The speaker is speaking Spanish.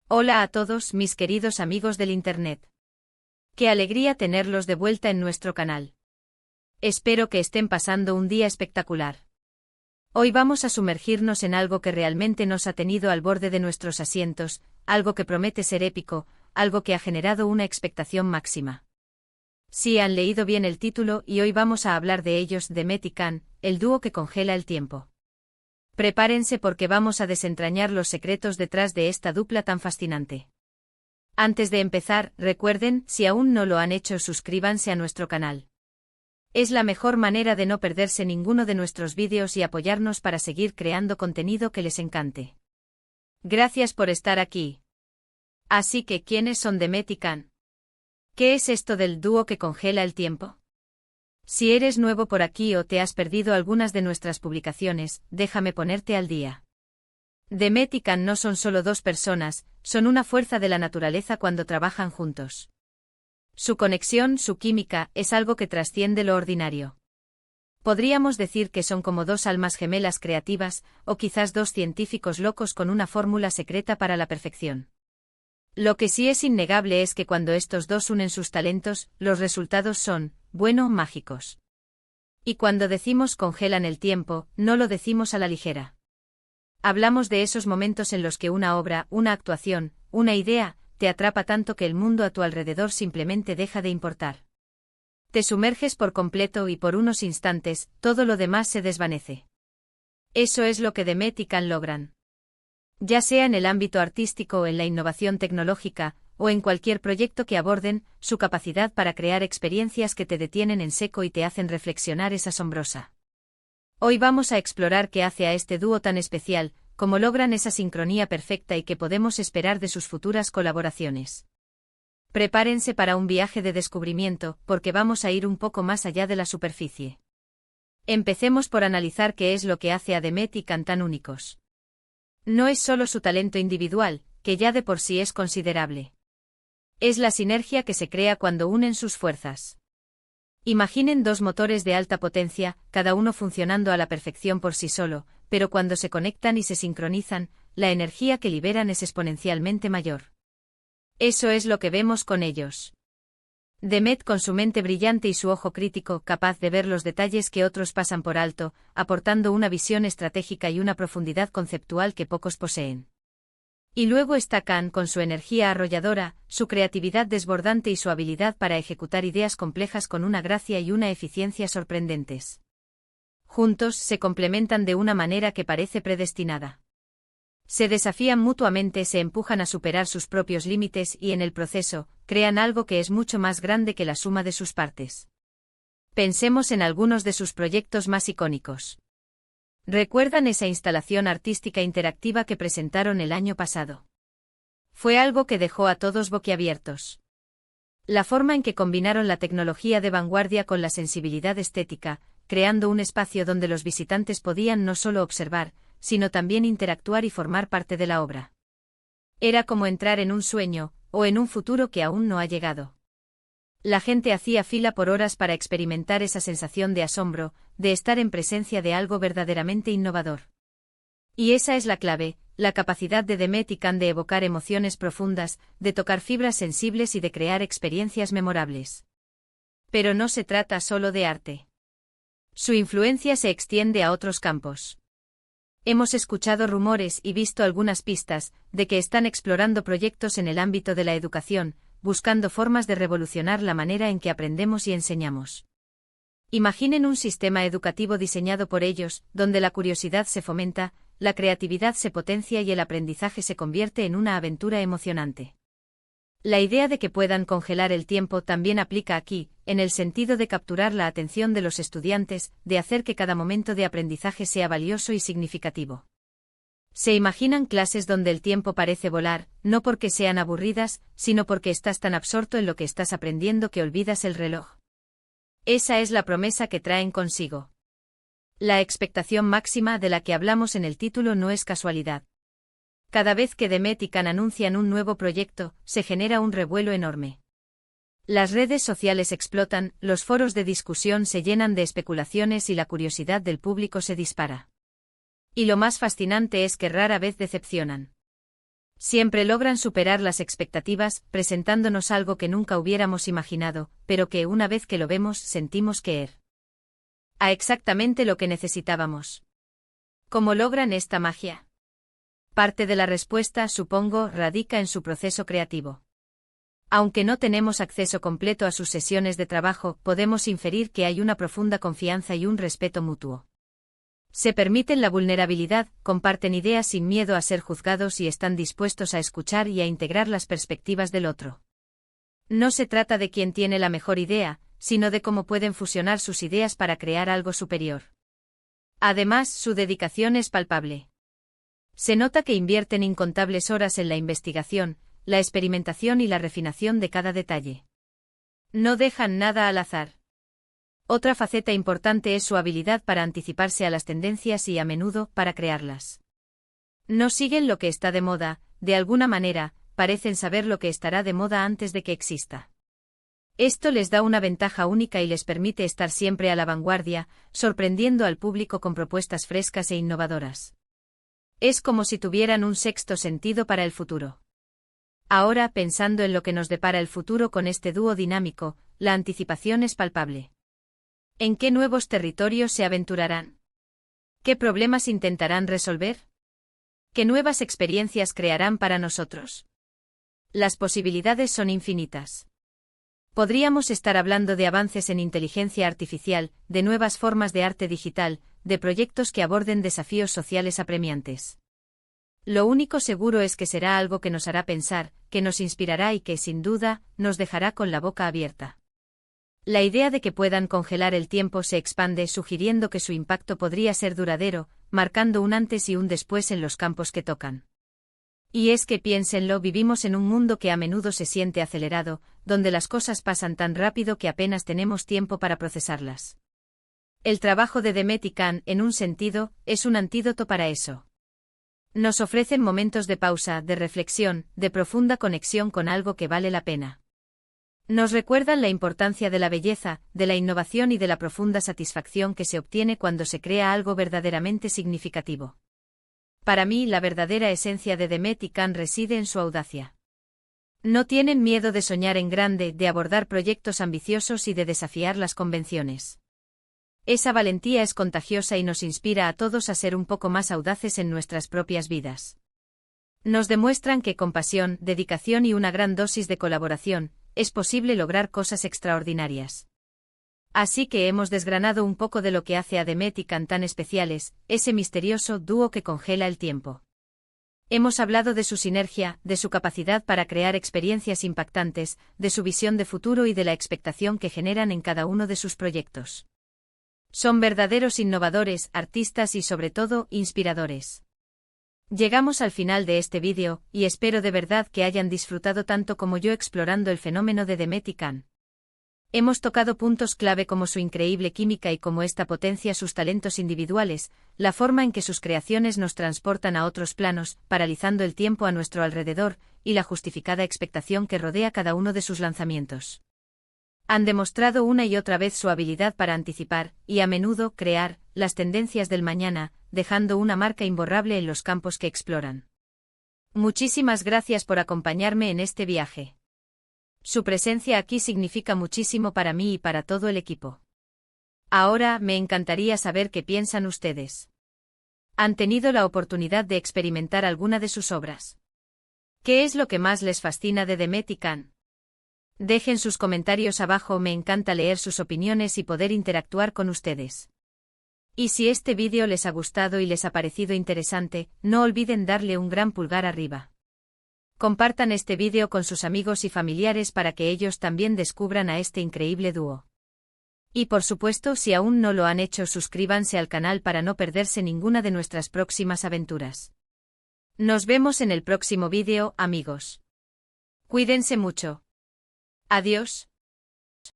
Hola a todos mis queridos amigos del Internet. Qué alegría tenerlos de vuelta en nuestro canal. Espero que estén pasando un día espectacular. Hoy vamos a sumergirnos en algo que realmente nos ha tenido al borde de nuestros asientos, algo que promete ser épico, algo que ha generado una expectación máxima. Sí, han leído bien el título y hoy vamos a hablar de ellos, de Met y Can, el dúo que congela el tiempo. Prepárense porque vamos a desentrañar los secretos detrás de esta dupla tan fascinante. Antes de empezar, recuerden, si aún no lo han hecho, suscríbanse a nuestro canal. Es la mejor manera de no perderse ninguno de nuestros vídeos y apoyarnos para seguir creando contenido que les encante. Gracias por estar aquí. Así que, ¿quiénes son Met y Can? ¿Qué es esto del dúo que congela el tiempo? Si eres nuevo por aquí o te has perdido algunas de nuestras publicaciones, déjame ponerte al día. Met y Can no son solo dos personas, son una fuerza de la naturaleza cuando trabajan juntos. Su conexión, su química, es algo que trasciende lo ordinario. Podríamos decir que son como dos almas gemelas creativas, o quizás dos científicos locos con una fórmula secreta para la perfección. Lo que sí es innegable es que cuando estos dos unen sus talentos, los resultados son, bueno, mágicos. Y cuando decimos congelan el tiempo, no lo decimos a la ligera. Hablamos de esos momentos en los que una obra, una actuación, una idea, te atrapa tanto que el mundo a tu alrededor simplemente deja de importar. Te sumerges por completo y por unos instantes, todo lo demás se desvanece. Eso es lo que Met y Can logran. Ya sea en el ámbito artístico o en la innovación tecnológica, o en cualquier proyecto que aborden, su capacidad para crear experiencias que te detienen en seco y te hacen reflexionar es asombrosa. Hoy vamos a explorar qué hace a este dúo tan especial, cómo logran esa sincronía perfecta y qué podemos esperar de sus futuras colaboraciones. Prepárense para un viaje de descubrimiento, porque vamos a ir un poco más allá de la superficie. Empecemos por analizar qué es lo que hace a Met y Can tan únicos. No es solo su talento individual, que ya de por sí es considerable. Es la sinergia que se crea cuando unen sus fuerzas. Imaginen dos motores de alta potencia, cada uno funcionando a la perfección por sí solo, pero cuando se conectan y se sincronizan, la energía que liberan es exponencialmente mayor. Eso es lo que vemos con ellos. Met con su mente brillante y su ojo crítico, capaz de ver los detalles que otros pasan por alto, aportando una visión estratégica y una profundidad conceptual que pocos poseen. Y luego está Can con su energía arrolladora, su creatividad desbordante y su habilidad para ejecutar ideas complejas con una gracia y una eficiencia sorprendentes. Juntos se complementan de una manera que parece predestinada. Se desafían mutuamente, se empujan a superar sus propios límites y en el proceso, crean algo que es mucho más grande que la suma de sus partes. Pensemos en algunos de sus proyectos más icónicos. ¿Recuerdan esa instalación artística interactiva que presentaron el año pasado? Fue algo que dejó a todos boquiabiertos. La forma en que combinaron la tecnología de vanguardia con la sensibilidad estética, creando un espacio donde los visitantes podían no solo observar, sino también interactuar y formar parte de la obra. Era como entrar en un sueño, o en un futuro que aún no ha llegado. La gente hacía fila por horas para experimentar esa sensación de asombro, de estar en presencia de algo verdaderamente innovador. Y esa es la clave, la capacidad de Met y Can de evocar emociones profundas, de tocar fibras sensibles y de crear experiencias memorables. Pero no se trata solo de arte. Su influencia se extiende a otros campos. Hemos escuchado rumores y visto algunas pistas de que están explorando proyectos en el ámbito de la educación, buscando formas de revolucionar la manera en que aprendemos y enseñamos. Imaginen un sistema educativo diseñado por ellos, donde la curiosidad se fomenta, la creatividad se potencia y el aprendizaje se convierte en una aventura emocionante. La idea de que puedan congelar el tiempo también aplica aquí, en el sentido de capturar la atención de los estudiantes, de hacer que cada momento de aprendizaje sea valioso y significativo. ¿Se imaginan clases donde el tiempo parece volar, no porque sean aburridas, sino porque estás tan absorto en lo que estás aprendiendo que olvidas el reloj? Esa es la promesa que traen consigo. La expectación máxima de la que hablamos en el título no es casualidad. Cada vez que Met y Can anuncian un nuevo proyecto, se genera un revuelo enorme. Las redes sociales explotan, los foros de discusión se llenan de especulaciones y la curiosidad del público se dispara. Y lo más fascinante es que rara vez decepcionan. Siempre logran superar las expectativas, presentándonos algo que nunca hubiéramos imaginado, pero que una vez que lo vemos sentimos que era exactamente lo que necesitábamos. ¿Cómo logran esta magia? Parte de la respuesta, supongo, radica en su proceso creativo. Aunque no tenemos acceso completo a sus sesiones de trabajo, podemos inferir que hay una profunda confianza y un respeto mutuo. Se permiten la vulnerabilidad, comparten ideas sin miedo a ser juzgados y están dispuestos a escuchar y a integrar las perspectivas del otro. No se trata de quién tiene la mejor idea, sino de cómo pueden fusionar sus ideas para crear algo superior. Además, su dedicación es palpable. Se nota que invierten incontables horas en la investigación, la experimentación y la refinación de cada detalle. No dejan nada al azar. Otra faceta importante es su habilidad para anticiparse a las tendencias y a menudo para crearlas. No siguen lo que está de moda, de alguna manera, parecen saber lo que estará de moda antes de que exista. Esto les da una ventaja única y les permite estar siempre a la vanguardia, sorprendiendo al público con propuestas frescas e innovadoras. Es como si tuvieran un sexto sentido para el futuro. Ahora, pensando en lo que nos depara el futuro con este dúo dinámico, la anticipación es palpable. ¿En qué nuevos territorios se aventurarán? ¿Qué problemas intentarán resolver? ¿Qué nuevas experiencias crearán para nosotros? Las posibilidades son infinitas. Podríamos estar hablando de avances en inteligencia artificial, de nuevas formas de arte digital, de proyectos que aborden desafíos sociales apremiantes. Lo único seguro es que será algo que nos hará pensar, que nos inspirará y que, sin duda, nos dejará con la boca abierta. La idea de que puedan congelar el tiempo se expande sugiriendo que su impacto podría ser duradero, marcando un antes y un después en los campos que tocan. Y es que piénsenlo, vivimos en un mundo que a menudo se siente acelerado, donde las cosas pasan tan rápido que apenas tenemos tiempo para procesarlas. El trabajo de Demet y Can, en un sentido, es un antídoto para eso. Nos ofrecen momentos de pausa, de reflexión, de profunda conexión con algo que vale la pena. Nos recuerdan la importancia de la belleza, de la innovación y de la profunda satisfacción que se obtiene cuando se crea algo verdaderamente significativo. Para mí, la verdadera esencia de Demet y Can reside en su audacia. No tienen miedo de soñar en grande, de abordar proyectos ambiciosos y de desafiar las convenciones. Esa valentía es contagiosa y nos inspira a todos a ser un poco más audaces en nuestras propias vidas. Nos demuestran que con pasión, dedicación y una gran dosis de colaboración, es posible lograr cosas extraordinarias. Así que hemos desgranado un poco de lo que hace a Demet y Can tan especiales, ese misterioso dúo que congela el tiempo. Hemos hablado de su sinergia, de su capacidad para crear experiencias impactantes, de su visión de futuro y de la expectación que generan en cada uno de sus proyectos. Son verdaderos innovadores, artistas y sobre todo, inspiradores. Llegamos al final de este vídeo, y espero de verdad que hayan disfrutado tanto como yo explorando el fenómeno de Demet y Can. Hemos tocado puntos clave como su increíble química y cómo esta potencia sus talentos individuales, la forma en que sus creaciones nos transportan a otros planos, paralizando el tiempo a nuestro alrededor, y la justificada expectación que rodea cada uno de sus lanzamientos. Han demostrado una y otra vez su habilidad para anticipar, y a menudo crear, las tendencias del mañana, dejando una marca imborrable en los campos que exploran. Muchísimas gracias por acompañarme en este viaje. Su presencia aquí significa muchísimo para mí y para todo el equipo. Ahora, me encantaría saber qué piensan ustedes. ¿Han tenido la oportunidad de experimentar alguna de sus obras? ¿Qué es lo que más les fascina de Demet y Can? Dejen sus comentarios abajo, me encanta leer sus opiniones y poder interactuar con ustedes. Y si este vídeo les ha gustado y les ha parecido interesante, no olviden darle un gran pulgar arriba. Compartan este vídeo con sus amigos y familiares para que ellos también descubran a este increíble dúo. Y por supuesto, si aún no lo han hecho, suscríbanse al canal para no perderse ninguna de nuestras próximas aventuras. Nos vemos en el próximo vídeo, amigos. Cuídense mucho. Adiós.